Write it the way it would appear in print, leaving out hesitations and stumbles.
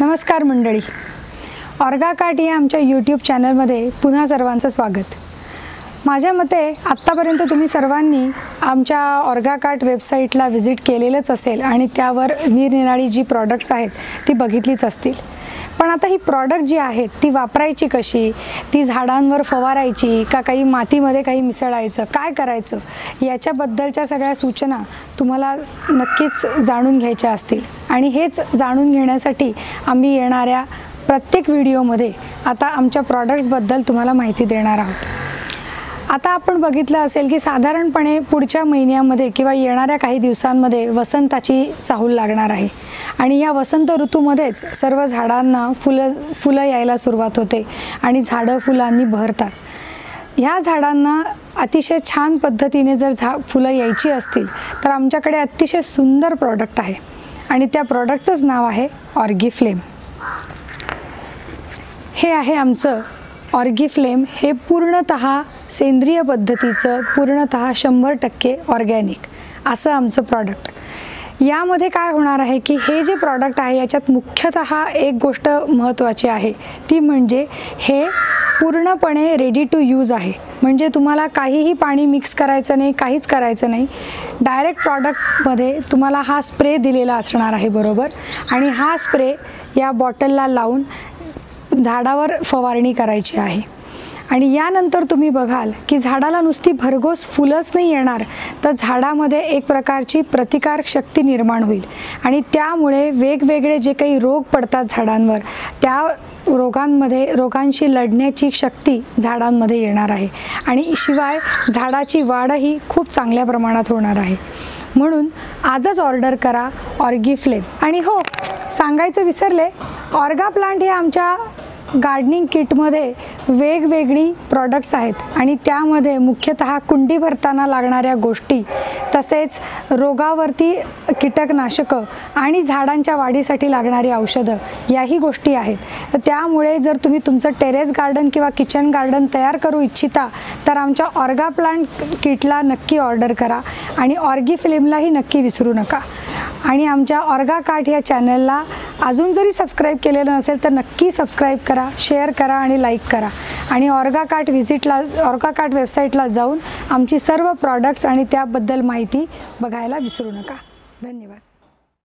नमस्कार मंडळी, ऑर्गाकार्ट या आमच्या यूट्यूब चॅनलमध्ये पुन्हा सर्वांचं स्वागत। माझ्या मते आत्तापर्यंत तुम्ही सर्वांनी आमच्या ऑर्गाकार्ट वेबसाईटला व्हिजिट केलेलंच असेल आणि त्यावर निरनिराळी जी प्रॉडक्ट्स आहेत ती बघितलीच असतील। पण आता ही प्रॉडक्ट जी आहेत ती वापरायची कशी, ती झाडांवर फवारायची का काही मातीमध्ये काही मिसळायचं, काय करायचं याच्याबद्दलच्या सगळ्या सूचना तुम्हाला नक्कीच जाणून घ्यायच्या असतील। आणि हेच जाणून घेण्यासाठी आम्ही येणाऱ्या प्रत्येक व्हिडिओमध्ये आता आमच्या प्रॉडक्ट्सबद्दल तुम्हाला माहिती देणार आहोत। आता आपण बघितलं असेल की साधारणपणे पुढच्या महिन्यामध्ये किंवा येणाऱ्या काही दिवसांमध्ये वसंताची चाहूल लागणार आहे आणि या वसंत ऋतूमध्येच सर्व झाडांना फुलं यायला सुरुवात होते आणि झाडं फुलांनी बहरतात। ह्या झाडांना अतिशय छान पद्धतीने जर फुलं यायची असतील तर आमच्याकडे अतिशय सुंदर प्रॉडक्ट आहे आणि त्या प्रॉडक्टचंच नाव आहे ऑर्गीफ्लेम। हे आहे आमचं ऑर्गीफ्लेम। हे पूर्णतः सेंद्रिय पद्धतीचं, पूर्णतः 100% ऑर्गॅनिक असं आमचं प्रॉडक्ट। यामध्ये काय होणार आहे की हे जे प्रॉडक्ट आहे याच्यात मुख्यतः एक गोष्ट महत्त्वाची आहे, ती म्हणजे हे पूर्णपणे रेडी टू यूज आहे। म्हणजे तुम्हाला काहीही पाणी मिक्स करायचं नाही, काहीच करायचं नाही। डायरेक्ट प्रॉडक्टमध्ये तुम्हाला हा स्प्रे दिलेला असणार आहे बरोबर, आणि हा स्प्रे या बॉटलला लावून झाडावर फवारणी करायची आहे। आणि यानंतर तुम्ही बघाल की झाडाला नुसती भरघोस फुलंच नाही येणार, तर झाडामध्ये एक प्रकारची प्रतिकारक शक्ती निर्माण होईल आणि त्यामुळे वेगवेगळे जे काही रोग पडतात झाडांवर, त्या रोगांशी लढण्याची शक्ती झाडांमध्ये येणार आहे आणि शिवाय झाडाची वाढही खूप चांगल्या प्रमाणात होणार आहे। म्हणून आजच ऑर्डर करा ऑर्गीफ्लेम। आणि हो, सांगायचं विसरले, ऑर्गा प्लांट हे आमच्या गार्डनिंग किटमध्ये वेगवेगळी प्रॉडक्ट्स आहेत आणि त्यामध्ये मुख्यतः कुंडी भरताना लागणाऱ्या गोष्टी, तसेच रोगावरती कीटकनाशकं आणि झाडांच्या वाढीसाठी लागणारी औषधं याही गोष्टी आहेत। तर त्यामुळे जर तुम्ही तुमचं टेरेस गार्डन किंवा किचन गार्डन तयार करू इच्छिता तर आमच्या ऑर्गा प्लांट किटला नक्की ऑर्डर करा आणि ऑर्गीफ्लेमलाही नक्की विसरू नका। आणि आमच्या ऑर्गाकार्ट या चॅनलला अजून जरी सबस्क्राईब केलेलं नसेल तर नक्की सबस्क्राईब करा, शेअर करा आणि लाईक करा। आणि ऑर्गाकार्ट वेबसाईटला जाऊन आमची सर्व प्रॉडक्ट्स आणि त्याबद्दल माहिती बघायला विसरू नका। धन्यवाद।